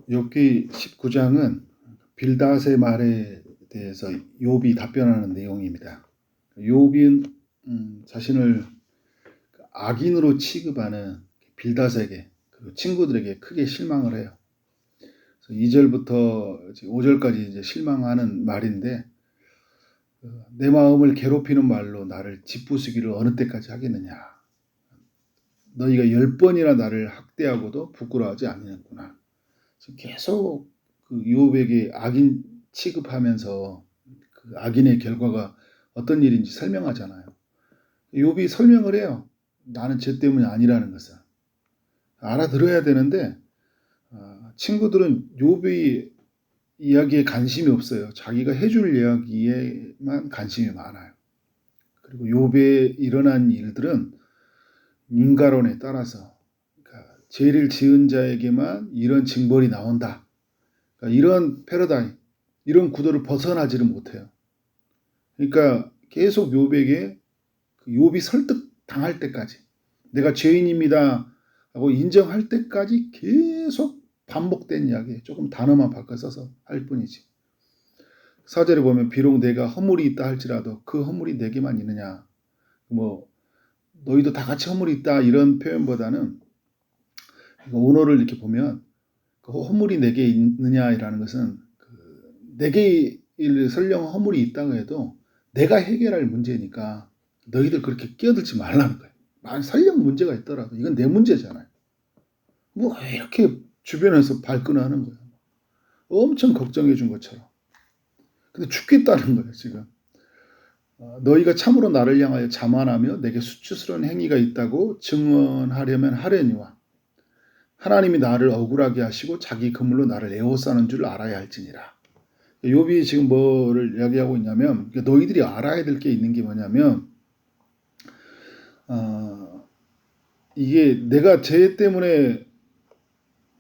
욥기 19장은 빌닷의 말에 대해서 욥이 답변하는 내용입니다. 욥은 자신을 악인으로 취급하는 빌닷에게 그리고 친구들에게 크게 실망을 해요. 2절부터 5절까지 이제 실망하는 말인데, 내 마음을 괴롭히는 말로 나를 짓부수기를 어느 때까지 하겠느냐. 너희가 10번이나 나를 학대하고도 부끄러워하지 않느구나. 계속 그 욥에게 악인 취급하면서 그 악인의 결과가 어떤 일인지 설명하잖아요. 욥이 설명을 해요. 나는 죄 때문이 아니라는 것을 알아들어야 되는데, 친구들은 욥의 이야기에 관심이 없어요. 자기가 해줄 이야기에만 관심이 많아요. 그리고 욥에 일어난 일들은 인가론에 따라서 죄를 지은 자에게만 이런 징벌이 나온다. 그러니까 이런 패러다임, 이런 구도를 벗어나지를 못해요. 그러니까 계속 욥에게 욥이 설득 당할 때까지, 내가 죄인입니다 하고 인정할 때까지 계속 반복된 이야기, 조금 단어만 바꿔 써서 할 뿐이지. 4절에 보면 비록 내가 허물이 있다 할지라도 그 허물이 내게만 있느냐, 너희도 다 같이 허물이 있다 이런 표현보다는 원어를 이렇게 보면 그 허물이 내게 있느냐라는 것은 내게 설령 허물이 있다고 해도 내가 해결할 문제니까 너희들 그렇게 끼어들지 말라는 거예요. 설령 문제가 있더라도 이건 내 문제잖아요. 이렇게 주변에서 발끈하는 거예요. 엄청 걱정해 준 것처럼. 근데 죽겠다는 거예요, 지금. 너희가 참으로 나를 향하여 자만하며 내게 수치스러운 행위가 있다고 증언하려면 하려니와 하나님이 나를 억울하게 하시고 자기 그물로 나를 에워싸는 줄 알아야 할지니라. 욥이 지금 뭐를 이야기하고 있냐면, 너희들이 알아야 될 게 있는 게 뭐냐면, 이게 내가 죄 때문에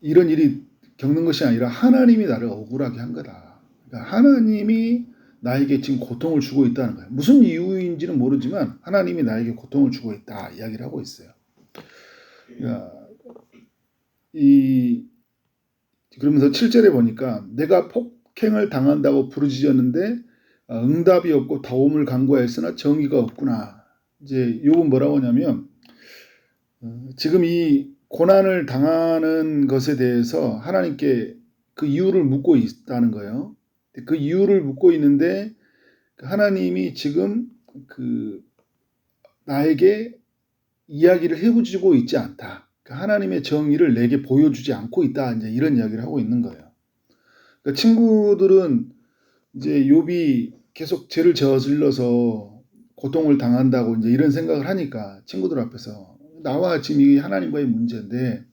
이런 일이 겪는 것이 아니라 하나님이 나를 억울하게 한 거다. 그러니까 하나님이 나에게 지금 고통을 주고 있다는 거예요. 무슨 이유인지는 모르지만 하나님이 나에게 고통을 주고 있다 이야기를 하고 있어요. 그러니까 그러면서 7절에 보니까 내가 폭행을 당한다고 부르짖었는데 응답이 없고 도움을 간구하였으나 정의가 없구나. 이제 욥은 뭐라고 하냐면, 지금 이 고난을 당하는 것에 대해서 하나님께 그 이유를 묻고 있다는 거예요. 그 이유를 묻고 있는데 하나님이 지금 나에게 이야기를 해주고 있지 않다. 하나님의 정의를 내게 보여주지 않고 있다. 이제 이런 이야기를 하고 있는 거예요. 그러니까 친구들은 이제 욥이 계속 죄를 저질러서 고통을 당한다고 이제 이런 생각을 하니까 친구들 앞에서 나와 지금 이 하나님과의 문제인데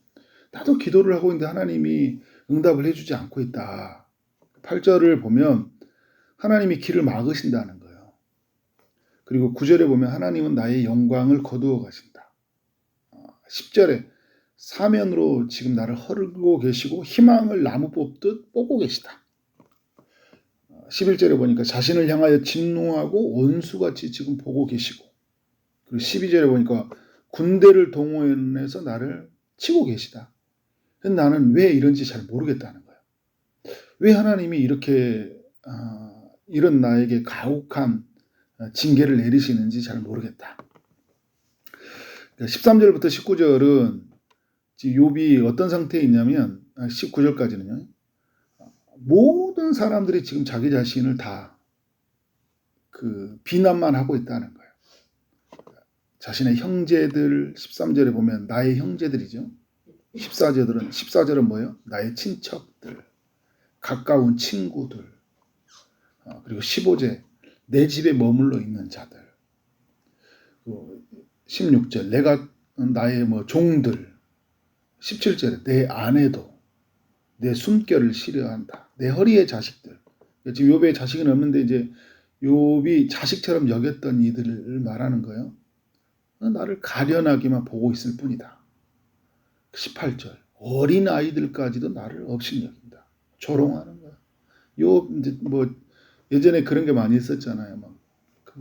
나도 기도를 하고 있는데 하나님이 응답을 해주지 않고 있다. 8절을 보면 하나님이 길을 막으신다는 거예요. 그리고 9절에 보면 하나님은 나의 영광을 거두어 가신다. 10절에 사면으로 지금 나를 헐고 계시고 희망을 나무 뽑듯 뽑고 계시다. 11절에 보니까 자신을 향하여 진노하고 원수같이 지금 보고 계시고, 그리고 12절에 보니까 군대를 동원해서 나를 치고 계시다. 나는 왜 이런지 잘 모르겠다는 거예요. 왜 하나님이 이렇게 이런 나에게 가혹한 징계를 내리시는지 잘 모르겠다. 13절부터 19절은 욥이 어떤 상태에 있냐면 19절까지는요. 모든 사람들이 지금 자기 자신을 다 비난만 하고 있다는 거예요. 자신의 형제들, 13절에 보면 나의 형제들이죠. 14절은 뭐예요? 나의 친척들, 가까운 친구들. 그리고 15절 내 집에 머물러 있는 자들. 16절 내가 나의 종들. 17절에 내 아내도 내 숨결을 싫어한다. 내 허리의 자식들. 지금 욥의 자식은 없는데 이제 욥이 자식처럼 여겼던 이들을 말하는 거예요. 나를 가련하게만 보고 있을 뿐이다. 18절 어린 아이들까지도 나를 업신여긴다. 조롱하는 거야. 이제 예전에 그런 게 많이 있었잖아요.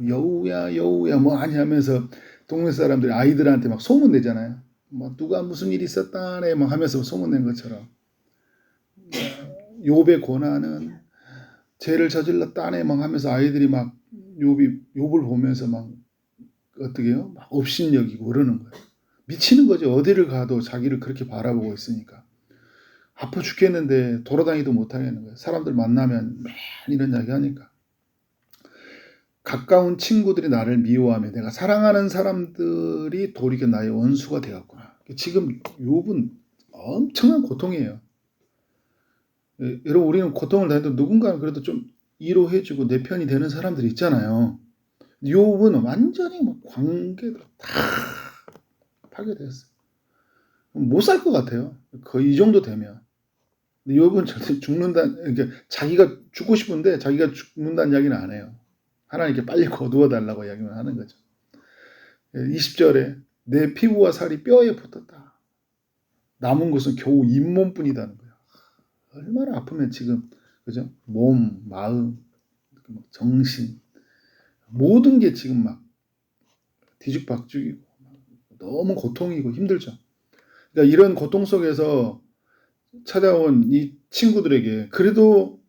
여우야 아니 하면서 동네 사람들이 아이들한테 막 소문 내잖아요. 누가 무슨 일이 있었다네 하면서 소문 낸 것처럼 욥의 고난은 죄를 저질렀다 네 막 하면서 아이들이 막 욥을 보면서 막 어떻게 해요? 막 업신여기고 그러는 거예요. 미치는 거죠. 어디를 가도 자기를 그렇게 바라보고 있으니까. 아파 죽겠는데 돌아다니도 못하겠는 거예요. 사람들 만나면 맨 이런 이야기 하니까. 가까운 친구들이 나를 미워하며 내가 사랑하는 사람들이 돌이켜 나의 원수가 되었구나. 지금 욥은 엄청난 고통이에요. 여러분 우리는 고통을 당해도 누군가는 그래도 좀 위로해주고 내 편이 되는 사람들이 있잖아요. 욥은 완전히 뭐 관계도 다 파괴됐어요. 못 살 것 같아요. 거의 이 정도 되면. 근데 욥은 절대 그러니까 자기가 죽고 싶은데 자기가 죽는다는 이야기는 안 해요. 하나님께 빨리 거두어 달라고 이야기만 하는 거죠. 20절에 내 피부와 살이 뼈에 붙었다. 남은 것은 겨우 잇몸뿐이다는 거예요. 얼마나 아프면 지금 그죠? 몸, 마음, 정신 모든 게 지금 막 뒤죽박죽이고 너무 고통이고 힘들죠. 그러니까 이런 고통 속에서 찾아온 이 친구들에게 그래도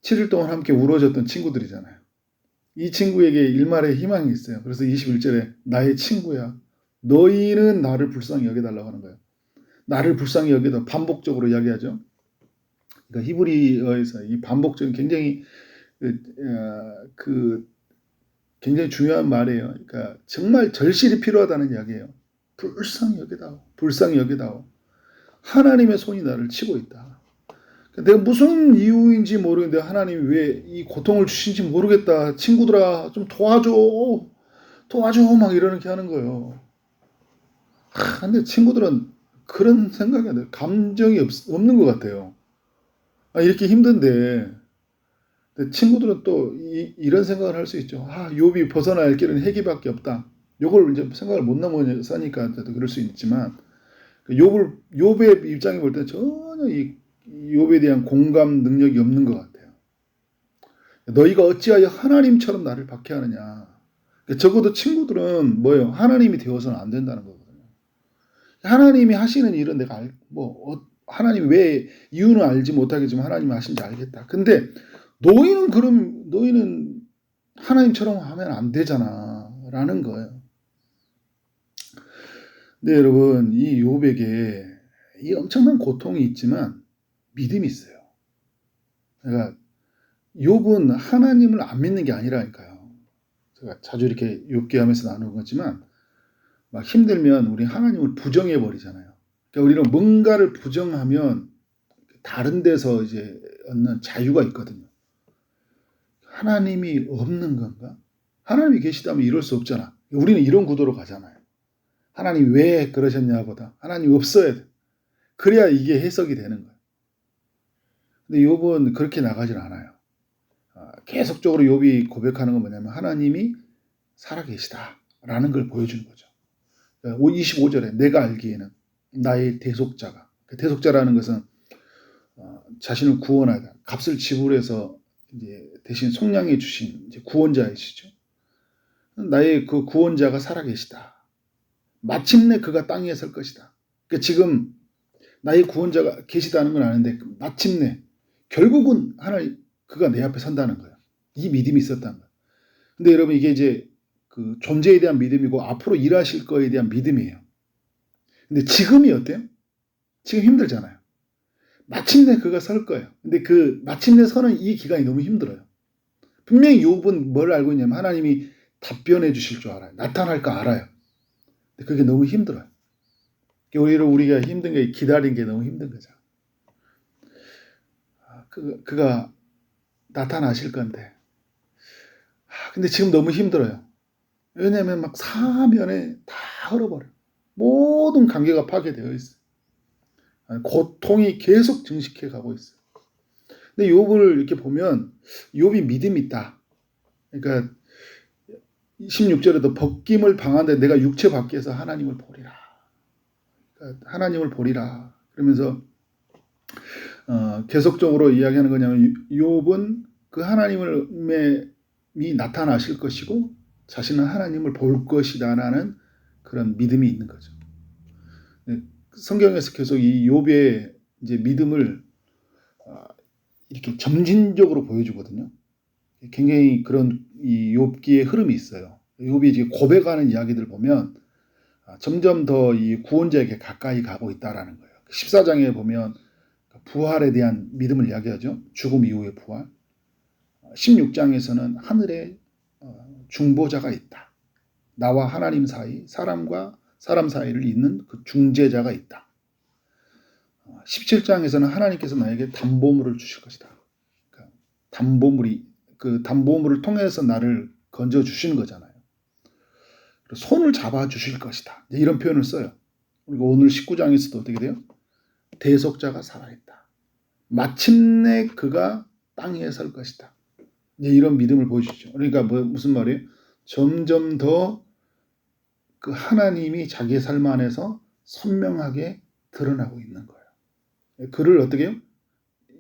7일 동안 함께 울어줬던 친구들이잖아요. 이 친구에게 일말의 희망이 있어요. 그래서 21절에 나의 친구야. 너희는 나를 불쌍히 여겨달라고 하는 거예요. 나를 불쌍히 여겨다 반복적으로 이야기하죠. 그러니까 히브리어에서 이 반복적인 굉장히 굉장히 중요한 말이에요. 그러니까 정말 절실히 필요하다는 이야기예요. 불쌍히 여겨다오. 불쌍히 여겨다오. 하나님의 손이 나를 치고 있다. 내가 무슨 이유인지 모르겠는데 하나님이 왜 이 고통을 주신지 모르겠다. 친구들아 좀 도와줘. 도와줘. 막 이렇게 하는 거예요. 근데 친구들은 그런 생각이 안 돼요. 감정이 없는 것 같아요. 이렇게 힘든데 친구들은 또 이런 생각을 할 수 있죠. 욥이 벗어날 길은 해기밖에 없다. 요걸 이제 생각을 못 넘어서니까 그럴 수 있지만 욥의 입장에 볼 때 전혀 이 욥에 대한 공감 능력이 없는 것 같아요. 너희가 어찌하여 하나님처럼 나를 박해하느냐. 적어도 친구들은 뭐예요? 하나님이 되어서는 안 된다는 거거든요. 하나님이 하시는 일은 내가 하나님이 왜 이유는 알지 못하겠지만 하나님이 하신지 알겠다. 근데 너희는 하나님처럼 하면 안 되잖아. 라는 거예요. 근데 여러분, 이 욥에게 이 엄청난 고통이 있지만 믿음이 있어요. 그러니까 욥은 하나님을 안 믿는 게 아니라니까요. 제가 자주 이렇게 욥기하면서 나누는 거지만 막 힘들면 우리 하나님을 부정해 버리잖아요. 그러니까 우리는 뭔가를 부정하면 다른 데서 이제 얻는 자유가 있거든요. 하나님이 없는 건가? 하나님이 계시다면 이럴 수 없잖아. 우리는 이런 구도로 가잖아요. 하나님 왜 그러셨냐보다 하나님 없어야 돼. 그래야 이게 해석이 되는 거예요. 근데 욥은 그렇게 나가질 않아요. 계속적으로 욥이 고백하는 건 뭐냐면 하나님이 살아계시다라는 걸 보여주는 거죠. 25절에 내가 알기에는 나의 대속자가, 대속자라는 것은 자신을 구원하다, 값을 지불해서 이제 대신 속량해 주신 이제 구원자이시죠. 나의 그 구원자가 살아계시다. 마침내 그가 땅 위에 설 것이다. 그러니까 지금 나의 구원자가 계시다는 건 아는데 마침내 결국은 하나님 그가 내 앞에 선다는 거예요. 이 믿음이 있었다는 거예요. 근데 여러분 이게 이제 그 존재에 대한 믿음이고 앞으로 일하실 거에 대한 믿음이에요. 근데 지금이 어때요? 지금 힘들잖아요. 마침내 그가 설 거예요. 근데 그 마침내 서는 이 기간이 너무 힘들어요. 분명히 욥은 뭘 알고 있냐면 하나님이 답변해 주실 줄 알아요. 나타날 거 알아요. 근데 그게 너무 힘들어요. 오히려 우리가 힘든 게 기다린 게 너무 힘든 거죠. 그가 나타나실 건데. 근데 지금 너무 힘들어요. 왜냐하면 막 사면에 다 얼어버려요. 모든 관계가 파괴되어 있어요. 고통이 계속 증식해 가고 있어요. 근데 욥을 이렇게 보면 욥이 믿음이 있다. 그러니까 16절에도 벗김을 방한데 내가 육체 밖에서 하나님을 보리라. 그러니까 하나님을 보리라. 그러면서 계속적으로 이야기하는 거냐면 욥은 그 하나님이 나타나실 것이고 자신은 하나님을 볼 것이다라는 그런 믿음이 있는 거죠. 성경에서 계속 이 욥의 이제 믿음을 이렇게 점진적으로 보여주거든요. 굉장히 그런 이 욥기의 흐름이 있어요. 욥이 이제 고백하는 이야기들 보면 점점 더 이 구원자에게 가까이 가고 있다라는 거예요. 14장에 보면 부활에 대한 믿음을 이야기하죠. 죽음 이후의 부활. 16장에서는 하늘에 중보자가 있다. 나와 하나님 사이, 사람과 사람 사이를 잇는 그 중재자가 있다. 17장에서는 하나님께서 나에게 담보물을 주실 것이다. 그러니까 그 담보물을 통해서 나를 건져 주시는 거잖아요. 손을 잡아 주실 것이다. 이런 표현을 써요. 그리고 오늘 19장에서도 어떻게 돼요? 대속자가 살아있다. 마침내 그가 땅 위에 설 것이다. 이런 믿음을 보여주죠. 그러니까 무슨 말이에요? 점점 더 그 하나님이 자기의 삶 안에서 선명하게 드러나고 있는 거예요. 그를 어떻게 해요?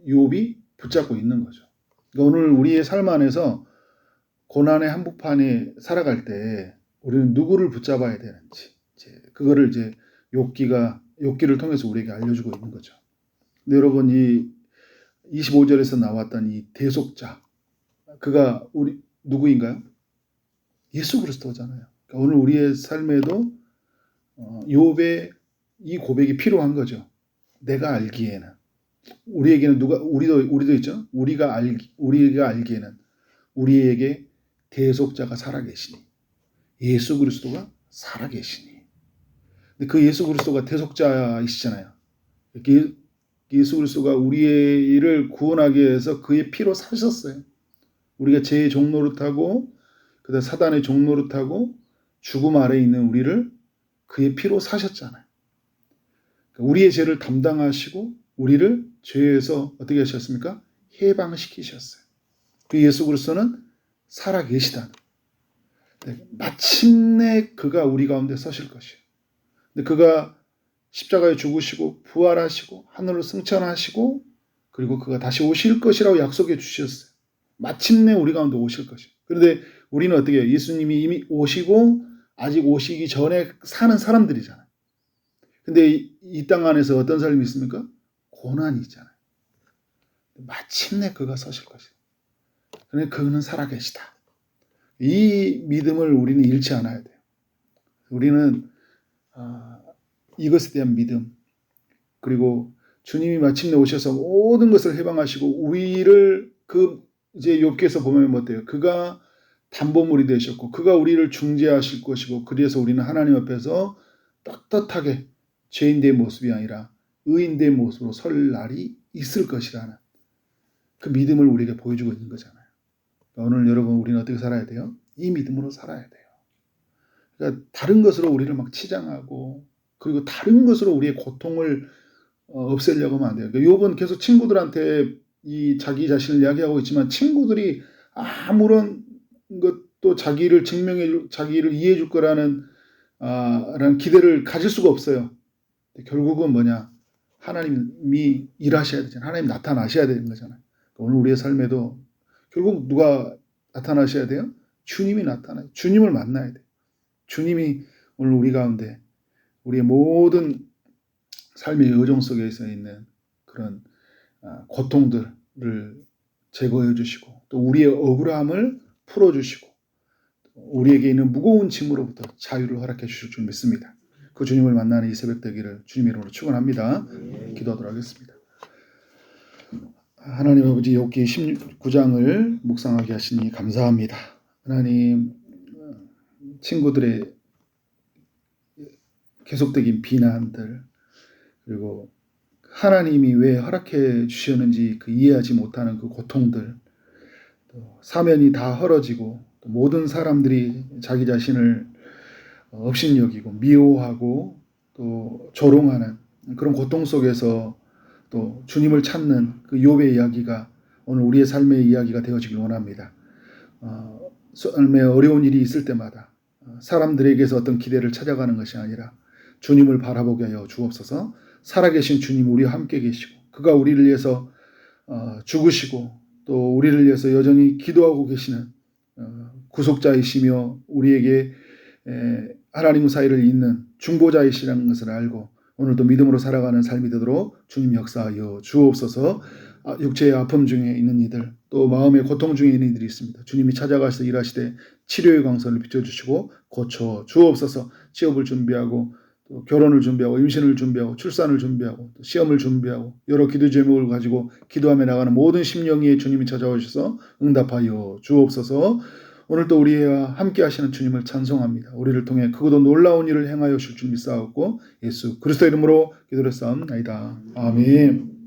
욥이 붙잡고 있는 거죠. 그러니까 오늘 우리의 삶 안에서 고난의 한복판에 살아갈 때 우리는 누구를 붙잡아야 되는지 그거를 이제 욥기를 통해서 우리에게 알려주고 있는 거죠. 근데 여러분 이 25절에서 나왔던 이 대속자 그가 우리 누구인가요? 예수 그리스도잖아요. 그러니까 오늘 우리의 삶에도 욥의 이 고백이 필요한 거죠. 내가 알기에는 우리에게는 우리도 있죠. 우리가 알기에는 우리에게 대속자가 살아계시니 예수 그리스도가 살아계시니. 근데 그 예수 그리스도가 대속자이시잖아요. 예수 그리스도가 우리를 구원하기 위해서 그의 피로 사셨어요. 우리가 죄의 종노릇하고 그다음 사단의 종노릇하고 죽음 아래에 있는 우리를 그의 피로 사셨잖아요. 우리의 죄를 담당하시고 우리를 죄에서 어떻게 하셨습니까? 해방시키셨어요. 그 예수 그리스도는 살아계시다. 마침내 그가 우리 가운데 서실 것이에요. 근데 그가 십자가에 죽으시고 부활하시고 하늘로 승천하시고 그리고 그가 다시 오실 것이라고 약속해 주셨어요. 마침내 우리 가운데 오실 것이에요. 그런데 우리는 어떻게 해요? 예수님이 이미 오시고 아직 오시기 전에 사는 사람들이잖아요. 근데 이 땅 안에서 어떤 삶이 있습니까? 고난이 있잖아요. 마침내 그가 서실 것이에요. 그런데 그는 살아계시다. 이 믿음을 우리는 잃지 않아야 돼요. 우리는 이것에 대한 믿음 그리고 주님이 마침내 오셔서 모든 것을 해방하시고 우리를 이제 욥기에서 보면 어때요? 그가 담보물이 되셨고 그가 우리를 중재하실 것이고 그래서 우리는 하나님 앞에서 떳떳하게 죄인된 모습이 아니라 의인된 모습으로 설 날이 있을 것이라는 그 믿음을 우리에게 보여주고 있는 거잖아요. 그러니까 오늘 여러분 우리는 어떻게 살아야 돼요? 이 믿음으로 살아야 돼요. 그러니까 다른 것으로 우리를 막 치장하고 그리고 다른 것으로 우리의 고통을 없애려고 하면 안 돼요. 그러니까 욥은 계속 친구들한테 자기 자신을 이야기하고 있지만 친구들이 아무런 것도 자기를 이해해 줄 거라는 라는 기대를 가질 수가 없어요. 결국은 뭐냐? 하나님이 일하셔야 되잖아요. 하나님 나타나셔야 되는 거잖아요. 그러니까 오늘 우리의 삶에도 결국 누가 나타나셔야 돼요? 주님이 나타나요. 주님을 만나야 돼요. 주님이 오늘 우리 가운데 우리의 모든 삶의 여정 속에서 있는 그런 고통들을 제거해 주시고 또 우리의 억울함을 풀어주시고 우리에게 있는 무거운 짐으로부터 자유를 허락해 주실 줄 믿습니다. 그 주님을 만나는 이 새벽 되기를 주님의 이름으로 축원합니다. 기도하도록 하겠습니다. 하나님 아버지 욥기 19장을 묵상하게 하시니 감사합니다. 하나님 친구들의 계속적인 비난들 그리고 하나님이 왜 허락해 주셨는지 이해하지 못하는 그 고통들 또 사면이 다 헐어지고 또 모든 사람들이 자기 자신을 업신여기고 미워하고 또 조롱하는 그런 고통 속에서 또 주님을 찾는 그 욥의 이야기가 오늘 우리의 삶의 이야기가 되어지길 원합니다. 삶에 어려운 일이 있을 때마다 사람들에게서 어떤 기대를 찾아가는 것이 아니라 주님을 바라보게 하여 주옵소서. 살아계신 주님 우리와 함께 계시고 그가 우리를 위해서 죽으시고 또 우리를 위해서 여전히 기도하고 계시는 구속자이시며 우리에게 하나님 사이를 잇는 중보자이시라는 것을 알고 오늘도 믿음으로 살아가는 삶이 되도록 주님 역사하여 주옵소서. 육체의 아픔 중에 있는 이들, 또 마음의 고통 중에 있는 이들이 있습니다. 주님이 찾아가서 일하시되 치료의 광선을 비춰주시고 고쳐 주옵소서. 취업을 준비하고 또 결혼을 준비하고 임신을 준비하고 출산을 준비하고 또 시험을 준비하고 여러 기도 제목을 가지고 기도하며 나가는 모든 심령이 주님이 찾아오셔서 응답하여 주옵소서. 오늘도 우리와 함께 하시는 주님을 찬송합니다. 우리를 통해 크고도 놀라운 일을 행하여 주실 줄 믿사옵고 예수 그리스도 이름으로 기도를 싸움나이다. 아멘.